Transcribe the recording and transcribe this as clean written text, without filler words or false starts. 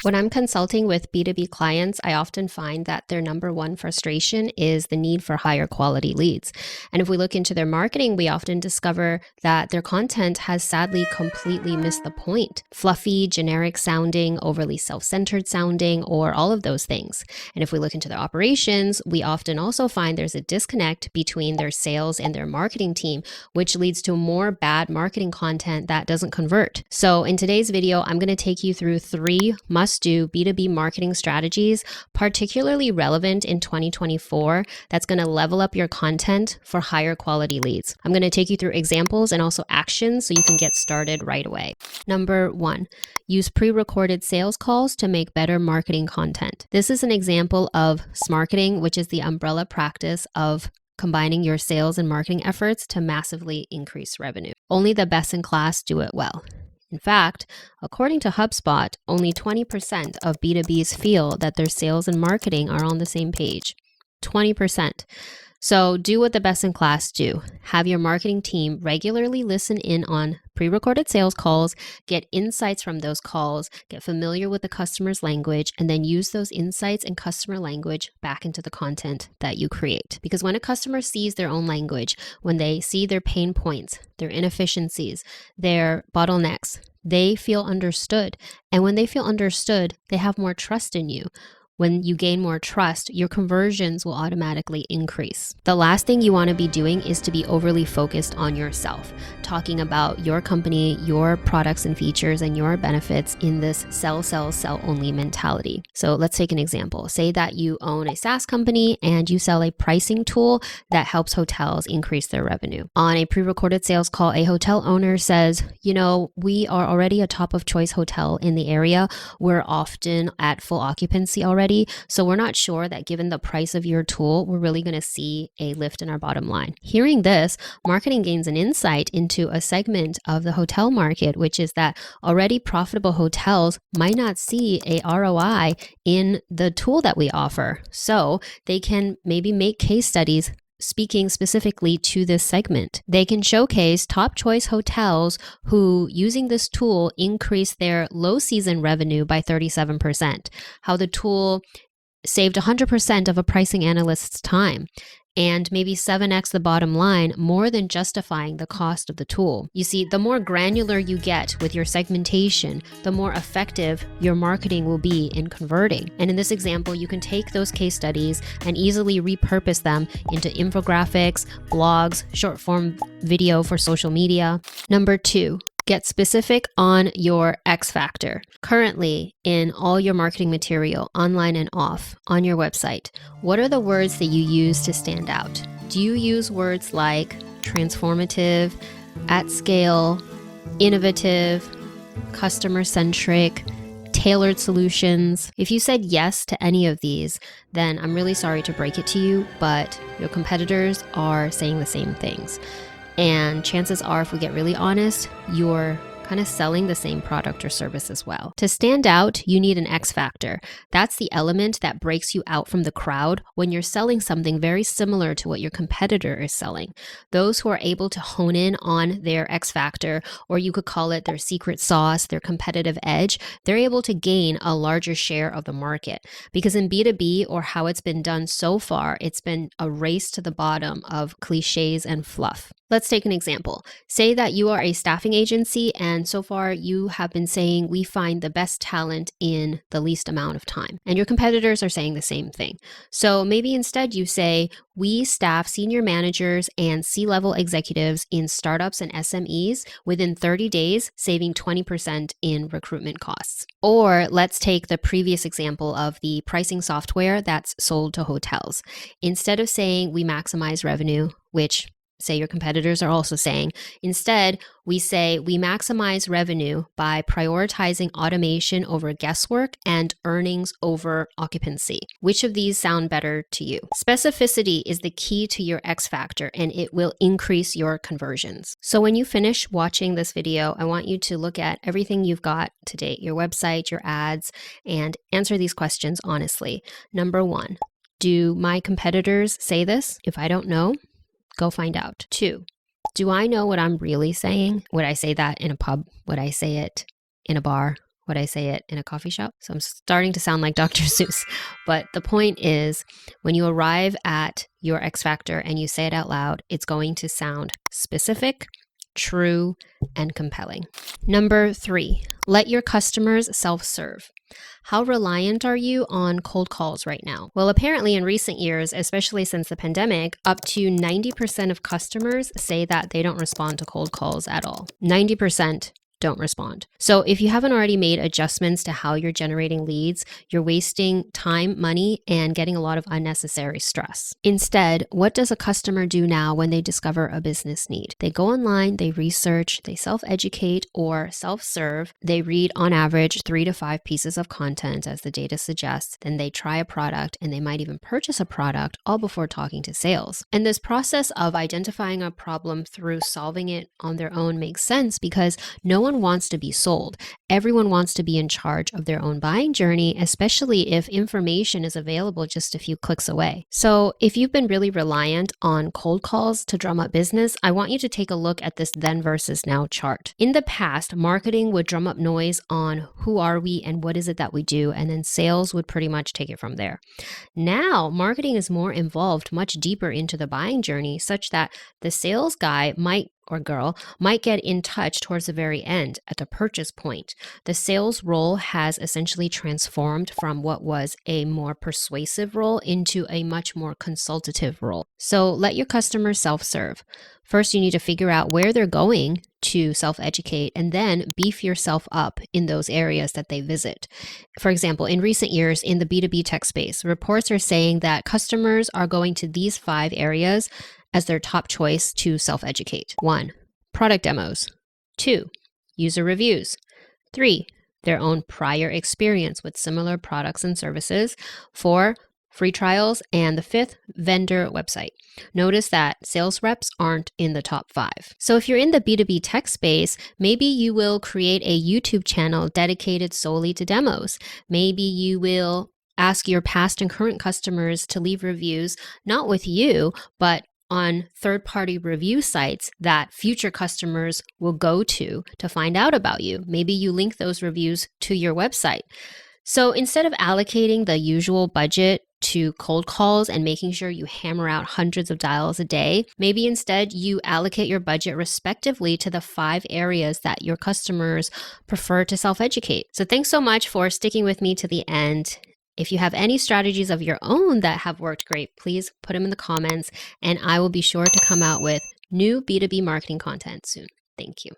When I'm consulting with B2B clients, I often find that their number one frustration is the need for higher quality leads. And if we look into their marketing, we often discover that their content has sadly completely missed the point. Fluffy, generic sounding, overly self-centered sounding, or all of those things. And if we look into their operations, we often also find there's a disconnect between their sales and their marketing team, which leads to more bad marketing content that doesn't convert. So in today's video, I'm going to take you through 3 must-do B2B marketing strategies, particularly relevant in 2024, that's going to level up your content for higher quality leads. I'm going to take you through examples and also actions so you can get started right away. Number 1, use pre-recorded sales calls to make better marketing content. This is an example of smarketing, which is the umbrella practice of combining your sales and marketing efforts to massively increase revenue. Only the best in class do it well. In fact, according to HubSpot, only 20% of B2Bs feel that their sales and marketing are on the same page. 20%. So do what the best in class do. Have your marketing team regularly listen in on pre-recorded sales calls, get insights from those calls, get familiar with the customer's language, and then use those insights and customer language back into the content that you create. Because when a customer sees their own language, when they see their pain points, their inefficiencies, their bottlenecks, they feel understood. And when they feel understood, they have more trust in you. When you gain more trust, your conversions will automatically increase. The last thing you want to be doing is to be overly focused on yourself, talking about your company, your products and features, and your benefits in this sell, sell, sell only mentality. So let's take an example. Say that you own a SaaS company and you sell a pricing tool that helps hotels increase their revenue. On a pre-recorded sales call, a hotel owner says, we are already a top of choice hotel in the area. We're often at full occupancy already. So we're not sure that given the price of your tool, we're really going to see a lift in our bottom line. Hearing this, marketing gains an insight into a segment of the hotel market, which is that already profitable hotels might not see a ROI in the tool that we offer. So they can maybe make case studies speaking specifically to this segment. They can showcase top choice hotels who, using this tool, increase their low season revenue by 37%, how the tool saved 100% of a pricing analyst's time, and maybe 7x the bottom line, more than justifying the cost of the tool. You see, the more granular you get with your segmentation, the more effective your marketing will be in converting. And in this example, you can take those case studies and easily repurpose them into infographics, blogs, short form video for social media. Number 2, get specific on your X factor. Currently, in all your marketing material, online and off, on your website, what are the words that you use to stand out? Do you use words like transformative, at scale, innovative, customer-centric, tailored solutions? If you said yes to any of these, then I'm really sorry to break it to you, but your competitors are saying the same things. And chances are, if we get really honest, you're kind of selling the same product or service as well. To stand out, you need an X factor. That's the element that breaks you out from the crowd when you're selling something very similar to what your competitor is selling. Those who are able to hone in on their X factor, or you could call it their secret sauce, their competitive edge, they're able to gain a larger share of the market. Because in B2B, or how it's been done so far, it's been a race to the bottom of cliches and fluff. Let's take an example. Say that you are a staffing agency and so far you have been saying we find the best talent in the least amount of time. And your competitors are saying the same thing. So maybe instead you say, we staff senior managers and C-level executives in startups and SMEs within 30 days, saving 20% in recruitment costs. Or let's take the previous example of the pricing software that's sold to hotels. Instead of saying we maximize revenue, which say your competitors are also saying, instead, we say we maximize revenue by prioritizing automation over guesswork and earnings over occupancy. Which of these sound better to you? Specificity is the key to your X factor, and it will increase your conversions. So when you finish watching this video, I want you to look at everything you've got to date, your website, your ads, and answer these questions honestly. Number 1, do my competitors say this? If I don't know, go find out. 2, do I know what I'm really saying? Would I say that in a pub? Would I say it in a bar? Would I say it in a coffee shop? So I'm starting to sound like Dr. Seuss. But the point is, when you arrive at your X factor and you say it out loud, it's going to sound specific, true, and compelling. Number 3, let your customers self-serve. How reliant are you on cold calls right now? Well, apparently in recent years, especially since the pandemic, up to 90% of customers say that they don't respond to cold calls at all. 90% don't respond. So if you haven't already made adjustments to how you're generating leads, you're wasting time, money, and getting a lot of unnecessary stress. Instead, what does a customer do now when they discover a business need? They go online, they research, they self-educate or self-serve. They read on average 3 to 5 pieces of content as the data suggests. Then they try a product and they might even purchase a product all before talking to sales. And this process of identifying a problem through solving it on their own makes sense because no one wants to be sold. Everyone wants to be in charge of their own buying journey, especially if information is available just a few clicks away. So if you've been really reliant on cold calls to drum up business, I want you to take a look at this then versus now chart. In the past, marketing would drum up noise on who are we and what is it that we do, and then sales would pretty much take it from there. Now, marketing is more involved, much deeper into the buying journey, such that the sales guy or girl might get in touch towards the very end at the purchase point. The sales role has essentially transformed from what was a more persuasive role into a much more consultative role. So let your customers self-serve. First, you need to figure out where they're going to self-educate and then beef yourself up in those areas that they visit. For example, in recent years in the B2B tech space, reports are saying that customers are going to these 5 areas as their top choice to self-educate. 1, product demos. 2, user reviews. 3, their own prior experience with similar products and services. 4, free trials. And the 5th, vendor website. Notice that sales reps aren't in the top 5. So if you're in the B2B tech space, maybe you will create a YouTube channel dedicated solely to demos. Maybe you will ask your past and current customers to leave reviews, not with you, but on third-party review sites that future customers will go to find out about you. Maybe you link those reviews to your website. So instead of allocating the usual budget to cold calls and making sure you hammer out hundreds of dials a day, maybe instead you allocate your budget respectively to the 5 areas that your customers prefer to self-educate. So thanks so much for sticking with me to the end. If you have any strategies of your own that have worked great, please put them in the comments and I will be sure to come out with new B2B marketing content soon. Thank you.